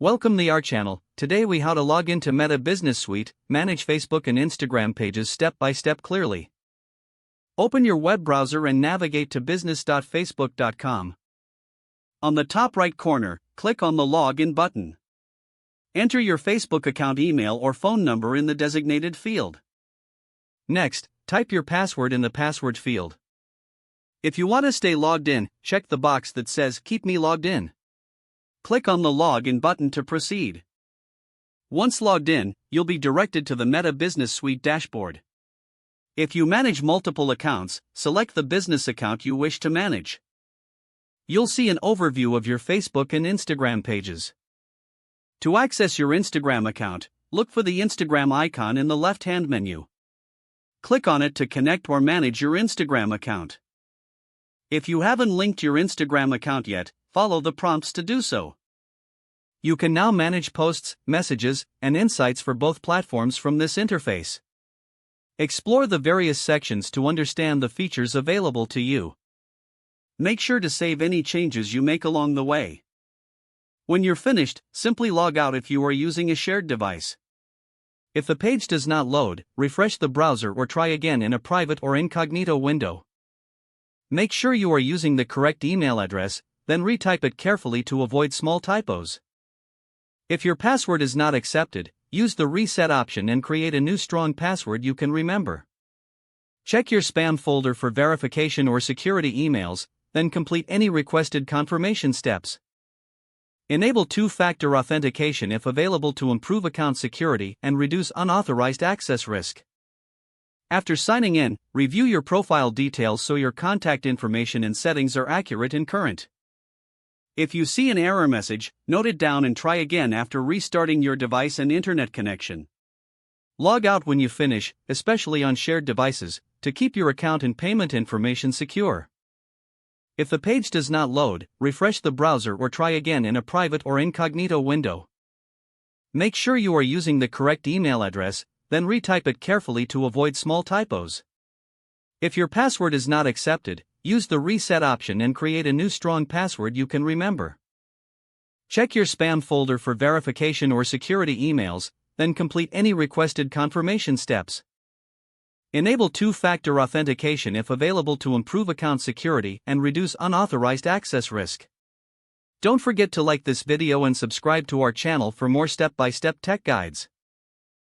Welcome to our channel. Today we how to log into Meta Business Suite, manage Facebook and Instagram pages step by step clearly. Open your web browser and navigate to business.facebook.com. On the top right corner, click on the Login button. Enter your Facebook account email or phone number in the designated field. Next, type your password in the password field. If you want to stay logged in, check the box that says Keep me logged in. Click on the Login button to proceed. Once logged in, you'll be directed to the Meta Business Suite dashboard. If you manage multiple accounts, select the business account you wish to manage. You'll see an overview of your Facebook and Instagram pages. To access your Instagram account, look for the Instagram icon in the left-hand menu. Click on it to connect or manage your Instagram account. If you haven't linked your Instagram account yet, follow the prompts to do so. You can now manage posts, messages, and insights for both platforms from this interface. Explore the various sections to understand the features available to you. Make sure to save any changes you make along the way. When you're finished, simply log out if you are using a shared device. If the page does not load, refresh the browser or try again in a private or incognito window. Make sure you are using the correct email address, then retype it carefully to avoid small typos. If your password is not accepted, use the reset option and create a new strong password you can remember. Check your spam folder for verification or security emails, then complete any requested confirmation steps. Enable two-factor authentication if available to improve account security and reduce unauthorized access risk. After signing in, review your profile details so your contact information and settings are accurate and current. If you see an error message, note it down and try again after restarting your device and internet connection. Log out when you finish, especially on shared devices, to keep your account and payment information secure. If the page does not load, refresh the browser or try again in a private or incognito window. Make sure you are using the correct email address, then retype it carefully to avoid small typos. If your password is not accepted, use the reset option and create a new strong password you can remember. Check your spam folder for verification or security emails, then complete any requested confirmation steps. Enable two-factor authentication if available to improve account security and reduce unauthorized access risk. Don't forget to like this video and subscribe to our channel for more step-by-step tech guides.